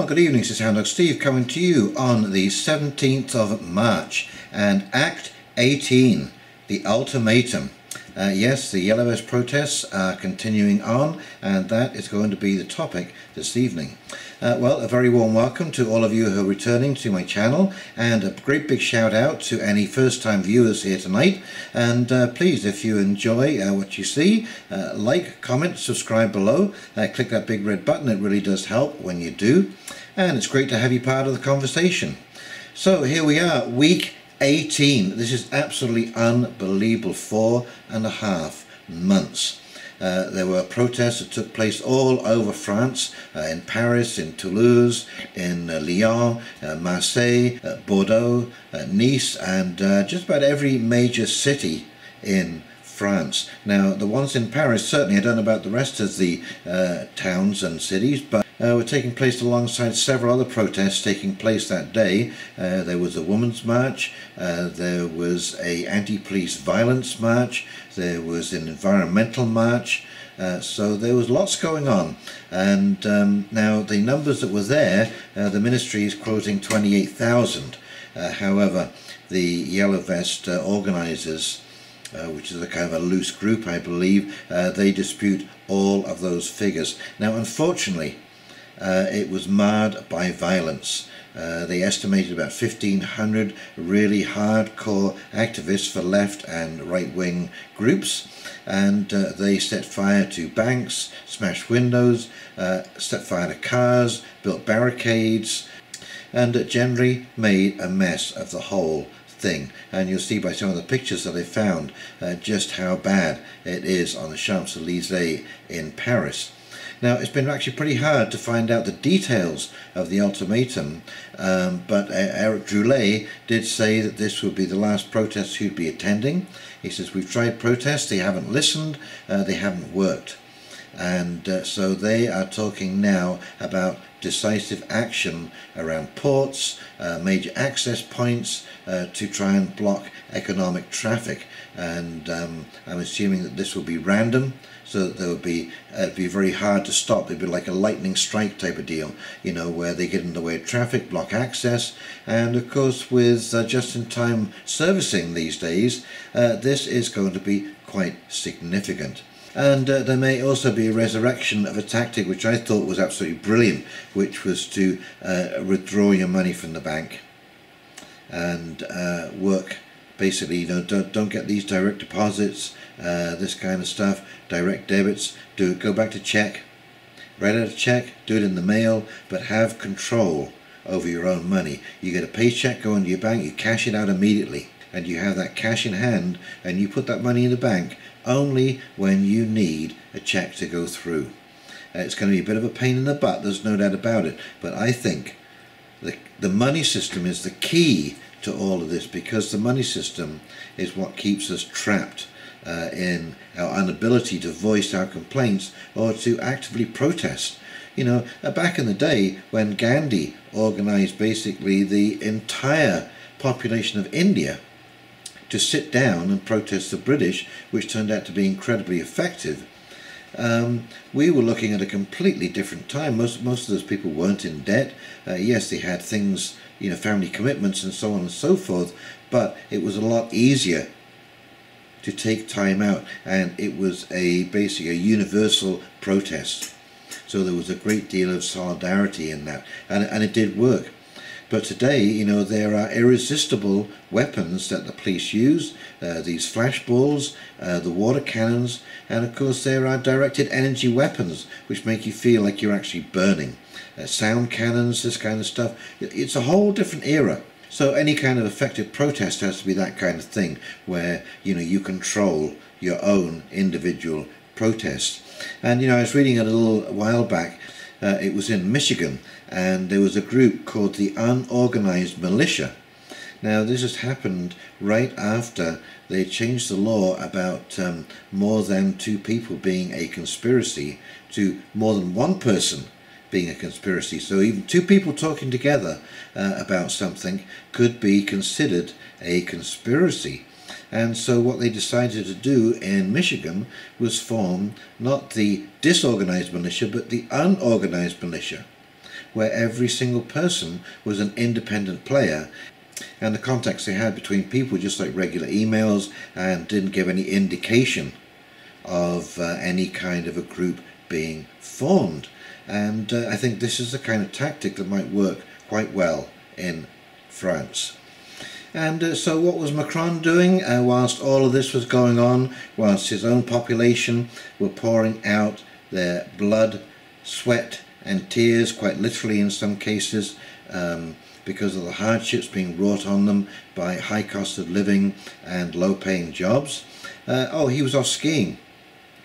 Well, good evening, this is Hound Dog Steve coming to you on the 17th of March and Act 18, the Ultimatum. Yes, the Yellow Vest protests are continuing on, and that is going to be the topic this evening. Well, a very warm welcome to all of you who are returning to my channel, and a great big shout out to any first-time viewers here tonight. And please, if you enjoy what you see, like, comment, subscribe below, click that big red button. It really does help when you do, and it's great to have you part of the conversation. So here we are, week 18. This is absolutely unbelievable. 4.5 months. There were protests that took place all over France, in Paris, in Toulouse, in Lyon, Marseille, Bordeaux, Nice, and just about every major city in France. Now, the ones in Paris, certainly, I don't know about the rest of the towns and cities, but were taking place alongside several other protests taking place that day. There was a women's march, there was a anti-police violence march, there was an environmental march, so there was lots going on. And now the numbers that were there, the ministry is quoting 28,000. However, the Yellow Vest organisers, which is a kind of a loose group, I believe, they dispute all of those figures. Now, unfortunately, it was marred by violence. They estimated about 1,500 really hardcore activists for left and right-wing groups, and they set fire to banks, smashed windows, set fire to cars, built barricades, and generally made a mess of the whole thing. And you'll see by some of the pictures that I found just how bad it is on the Champs-Élysées in Paris. Now, it's been actually pretty hard to find out the details of the ultimatum, but Eric Droulet did say that this would be the last protest he'd be attending. He says, we've tried protests, they haven't listened, they haven't worked. And so they are talking now about decisive action around ports, major access points, to try and block economic traffic. And I'm assuming that this will be random, so that there would be it'd be very hard to stop. It'd be like a lightning strike type of deal, you know, where they get in the way of traffic, block access. And of course, with just-in-time servicing these days, this is going to be quite significant. And there may also be a resurrection of a tactic which I thought was absolutely brilliant, which was to withdraw your money from the bank and work. Basically, you know, don't get these direct deposits, this kind of stuff, direct debits. Go back to check, write out a check, do it in the mail, but have control over your own money. You get a paycheck, go into your bank, you cash it out immediately, and you have that cash in hand, and you put that money in the bank only when you need a check to go through. It's going to be a bit of a pain in the butt, there's no doubt about it, but I think the money system is the key to all of this, because the money system is what keeps us trapped in our inability to voice our complaints or to actively protest. You know, back in the day when Gandhi organized basically the entire population of India to sit down and protest the British, which turned out to be incredibly effective, we were looking at a completely different time. Most of those people weren't in debt. Yes, they had things, you know, family commitments and so on and so forth, but it was a lot easier to take time out, and it was basically a universal protest. So there was a great deal of solidarity in that, and it did work. But today, you know, there are irresistible weapons that the police use, these flashballs, the water cannons, and of course there are directed energy weapons which make you feel like you're actually burning. Sound cannons, this kind of stuff. It's a whole different era. So any kind of effective protest has to be that kind of thing, where, you know, you control your own individual protests. And, you know, I was reading a little while back, it was in Michigan, and there was a group called the Unorganized Militia. Now, this has happened right after they changed the law about more than two people being a conspiracy to more than one person being a conspiracy. So even two people talking together about something could be considered a conspiracy. And so what they decided to do in Michigan was form not the disorganized militia, but the unorganized militia, where every single person was an independent player, and the contacts they had between people just like regular emails, and didn't give any indication of any kind of a group being formed. And I think this is the kind of tactic that might work quite well in France. And so what was Macron doing whilst all of this was going on, whilst his own population were pouring out their blood, sweat and tears, quite literally in some cases, because of the hardships being wrought on them by high cost of living and low paying jobs? Oh, he was off skiing.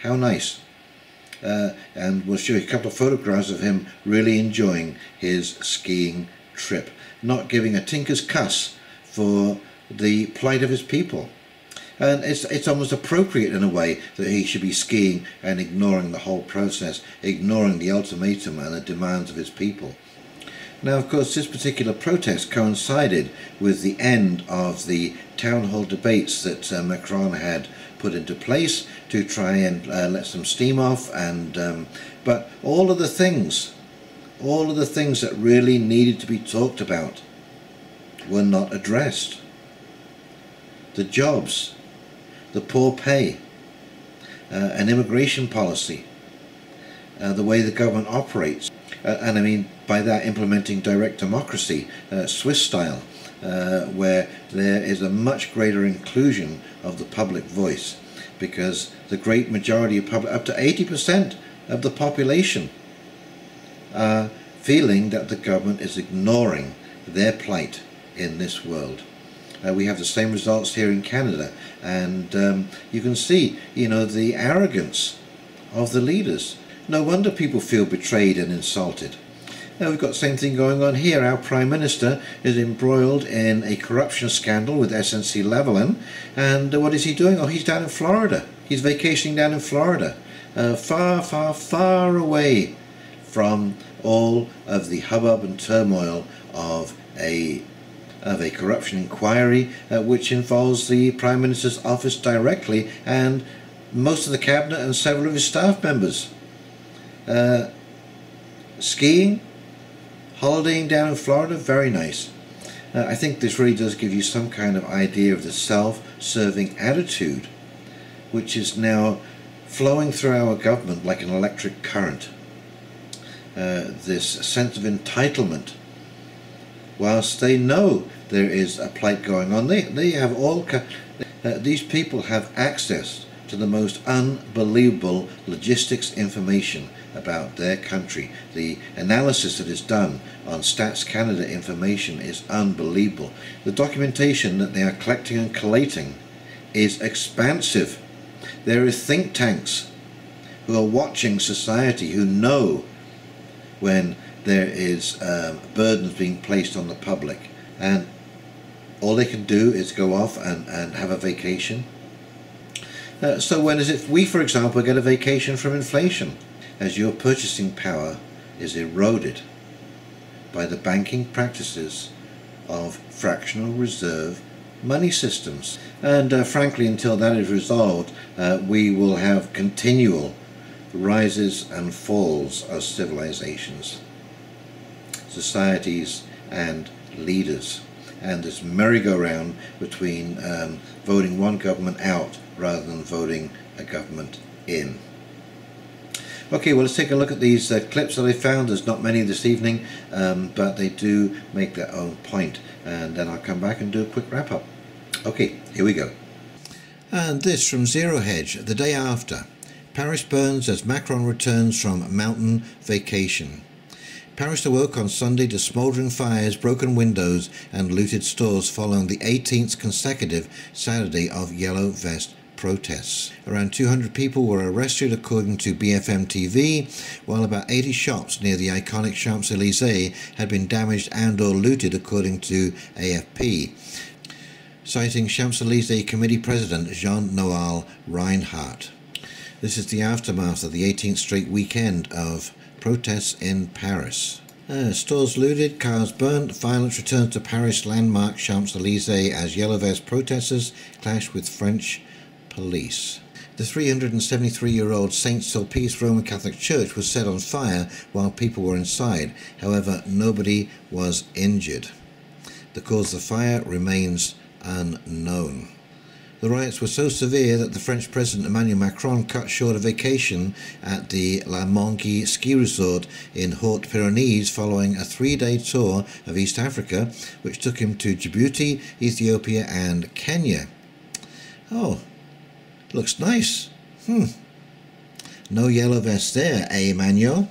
How nice. And we'll show you a couple of photographs of him really enjoying his skiing trip, not giving a tinker's cuss for the plight of his people. And it's almost appropriate in a way that he should be skiing and ignoring the whole process, ignoring the ultimatum and the demands of his people. Now, of course, this particular protest coincided with the end of the town hall debates that Macron had put into place to try and let some steam off, and but all of the things that really needed to be talked about were not addressed. The jobs, the poor pay, an immigration policy, the way the government operates, and I mean by that implementing direct democracy, Swiss style, where there is a much greater inclusion of the public voice, because the great majority of public, up to 80% of the population, are feeling that the government is ignoring their plight in this world. We have the same results here in Canada, and you can see, the arrogance of the leaders. No wonder people feel betrayed and insulted. Now we've got the same thing going on here. Our Prime Minister is embroiled in a corruption scandal with SNC-Lavalin, and what is he doing? Oh, he's down in Florida. He's vacationing down in Florida, far, far, far away from all of the hubbub and turmoil of a corruption inquiry, which involves the Prime Minister's office directly and most of the cabinet and several of his staff members. Skiing, holidaying down in Florida, very nice. I think this really does give you some kind of idea of the self-serving attitude which is now flowing through our government like an electric current. This sense of entitlement, whilst they know there is a plight going on, they have all these people have access to the most unbelievable logistics information about their country. The analysis that is done on Stats Canada information is unbelievable. The documentation that they are collecting and collating is expansive. There are think tanks who are watching society, who know when there is burdens being placed on the public, and all they can do is go off and have a vacation. So when is it we, for example, get a vacation from inflation? As your purchasing power is eroded by the banking practices of fractional reserve money systems. And frankly, until that is resolved, we will have continual rises and falls of civilizations, societies and leaders, and this merry-go-round between voting one government out rather than voting a government in. Okay, well, let's take a look at these clips that I found. There's not many this evening, but they do make their own point, and then I'll come back and do a quick wrap-up. Okay, here we go. And this from Zero Hedge, the day after. Paris burns as Macron returns from mountain vacation. Paris awoke on Sunday to smouldering fires, broken windows and looted stores following the 18th consecutive Saturday of Yellow Vest protests. Around 200 people were arrested according to BFM TV, while about 80 shops near the iconic Champs-Élysées had been damaged and or looted according to AFP, citing Champs-Élysées Committee President Jean-Noël Reinhardt. This is the aftermath of the 18th straight weekend of protests in Paris. Stores looted, cars burnt, violence returns to Paris landmark Champs-Élysées as Yellow Vest protesters clash with French police. The 373-year-old Saint-Sulpice Roman Catholic Church was set on fire while people were inside. However, nobody was injured. The cause of the fire remains unknown. The riots were so severe that the French President Emmanuel Macron cut short a vacation at the La Mongie ski resort in Haute Pyrenees following a 3-day tour of East Africa, which took him to Djibouti, Ethiopia and Kenya. Oh, looks nice. No yellow vest there, eh, Emmanuel?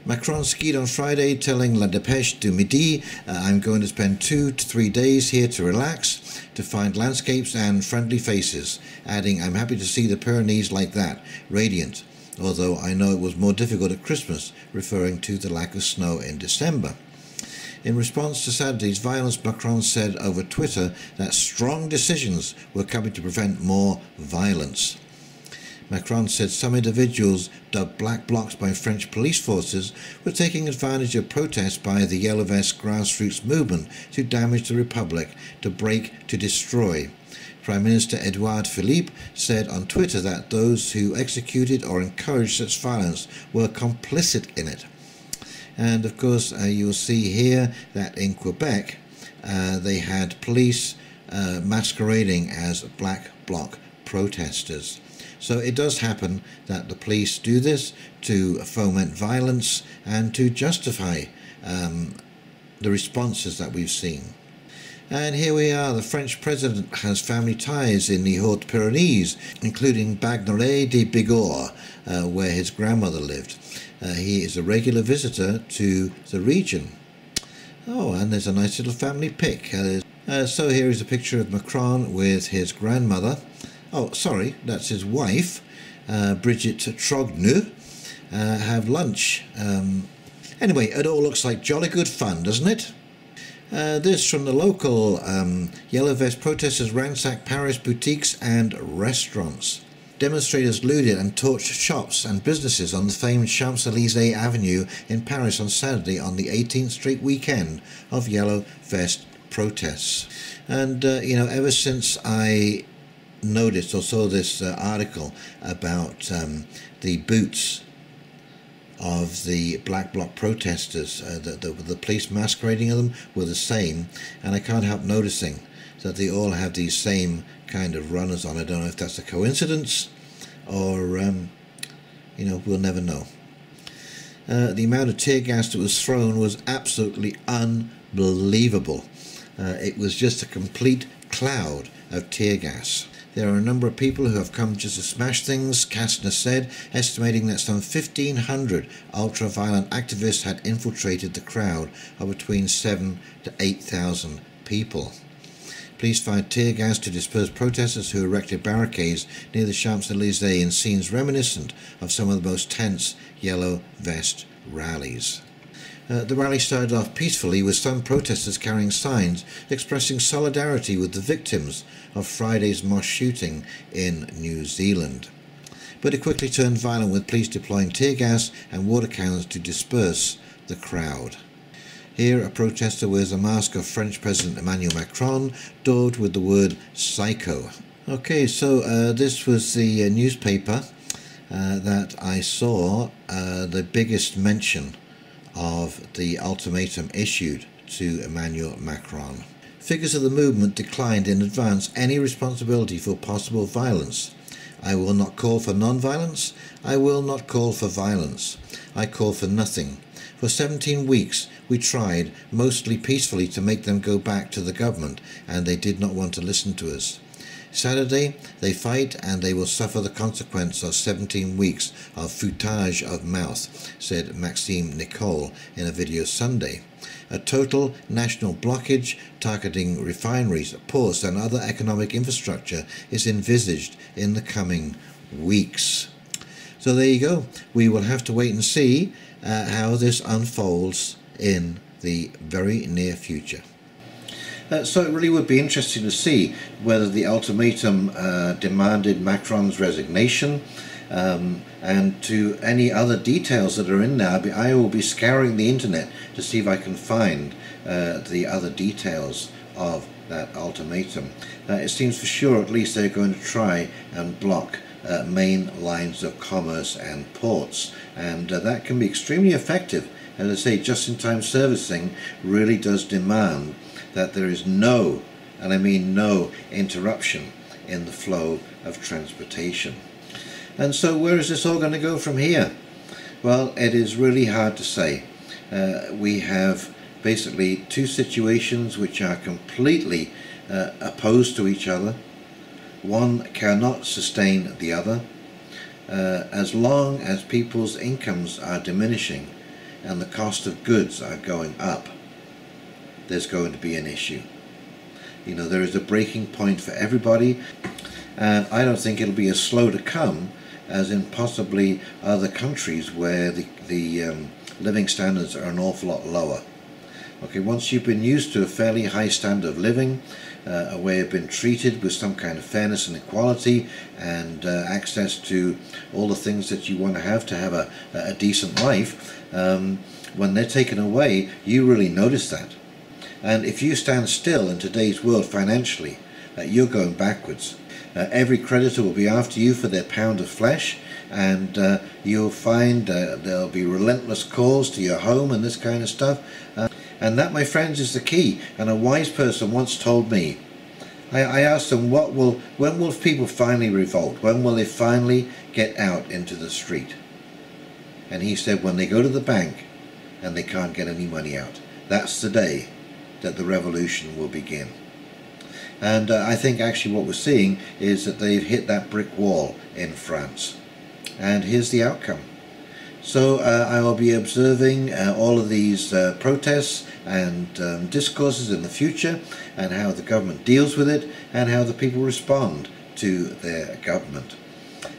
Macron skied on Friday, telling La Dépêche du Midi, I'm going to spend 2 to 3 days here to relax, to find landscapes and friendly faces, adding, I'm happy to see the Pyrenees like that, radiant, although I know it was more difficult at Christmas, referring to the lack of snow in December. In response to Saturday's violence, Macron said over Twitter that strong decisions were coming to prevent more violence. Macron said some individuals, dubbed black blocs by French police forces, were taking advantage of protests by the Yellow Vest grassroots movement to damage the Republic, to break, to destroy. Prime Minister Edouard Philippe said on Twitter that those who executed or encouraged such violence were complicit in it. And of course, you'll see here that in Quebec, they had police masquerading as black bloc protesters. So it does happen that the police do this to foment violence and to justify the responses that we've seen. And here we are, the French president has family ties in the Haute Pyrenees, including Bagnolet de Bigorre, where his grandmother lived. He is a regular visitor to the region. Oh, and there's a nice little family pic. So here is a picture of Macron with his grandmother. Oh, sorry, that's his wife, Brigitte Trogneux, have lunch. Anyway, it all looks like jolly good fun, doesn't it? This from the local Yellow Vest protesters ransacked Paris boutiques and restaurants. Demonstrators looted and torched shops and businesses on the famed Champs-Élysées Avenue in Paris on Saturday on the 18th straight weekend of Yellow Vest protests. And, ever since I noticed or saw this article about the boots of the black bloc protesters, the police masquerading of them were the same, and I can't help noticing that they all have these same kind of runners on. I don't know if that's a coincidence or we'll never know. The amount of tear gas that was thrown was absolutely unbelievable. It was just a complete cloud of tear gas. There are a number of people who have come just to smash things, Kastner said, estimating that some 1,500 ultra-violent activists had infiltrated the crowd of between 7,000 to 8,000 people. Police fired tear gas to disperse protesters who erected barricades near the Champs-Élysées in scenes reminiscent of some of the most tense Yellow Vest rallies. The rally started off peacefully with some protesters carrying signs expressing solidarity with the victims of Friday's mosque shooting in New Zealand. But it quickly turned violent with police deploying tear gas and water cannons to disperse the crowd. Here a protester wears a mask of French President Emmanuel Macron, daubed with the word psycho. Okay, so this was the newspaper that I saw the biggest mention of the ultimatum issued to Emmanuel Macron. Figures of the movement declined in advance any responsibility for possible violence. I will not call for non-violence. I will not call for violence. I call for nothing. For 17 weeks we tried, mostly peacefully, to make them go back to the government, and they did not want to listen to us. Saturday they fight and they will suffer the consequence of 17 weeks of foutage of mouth, said Maxime Nicole in a video Sunday. A total national blockage targeting refineries, ports and other economic infrastructure is envisaged in the coming weeks. So there you go. We will have to wait and see how this unfolds in the very near future. So it really would be interesting to see whether the ultimatum demanded Macron's resignation, and to any other details that are in there. I will be scouring the internet to see if I can find the other details of that ultimatum. It seems for sure at least they're going to try and block main lines of commerce and ports, and that can be extremely effective. As I say, just-in-time servicing really does demand that there is no, and I mean no, interruption in the flow of transportation. And so where is this all going to go from here? Well, it is really hard to say. We have basically two situations which are completely opposed to each other. One cannot sustain the other. As long as people's incomes are diminishing and the cost of goods are going up, there's going to be an issue. You know, there is a breaking point for everybody, and I don't think it'll be as slow to come as in possibly other countries where the living standards are an awful lot lower. Okay, once you've been used to a fairly high standard of living, where you've been treated with some kind of fairness and equality, and access to all the things that you want to have a decent life, when they're taken away, you really notice that. And if you stand still in today's world financially, you're going backwards. Every creditor will be after you for their pound of flesh, and you'll find there'll be relentless calls to your home and this kind of stuff. And that, my friends, is the key. And a wise person once told me, I asked them, when will people finally revolt? When will they finally get out into the street? And he said, when they go to the bank and they can't get any money out. That's the day that the revolution will begin. And I think actually what we're seeing is that they've hit that brick wall in France. And here's the outcome. So I will be observing all of these protests and discourses in the future, and how the government deals with it, and how the people respond to their government.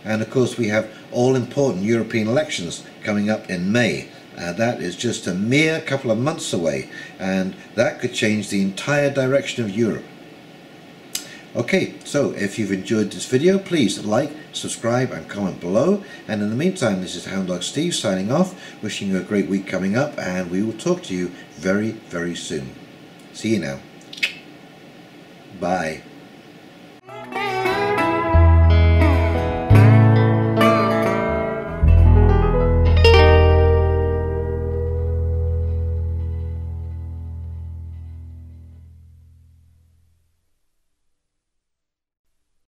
And of course we have all-important European elections coming up in May. That is just a mere couple of months away, and that could change the entire direction of Europe. Okay, so if you've enjoyed this video, please like, subscribe and comment below. And in the meantime, this is Hound Dog Steve signing off, wishing you a great week coming up, and we will talk to you very, very soon. See you now. Bye.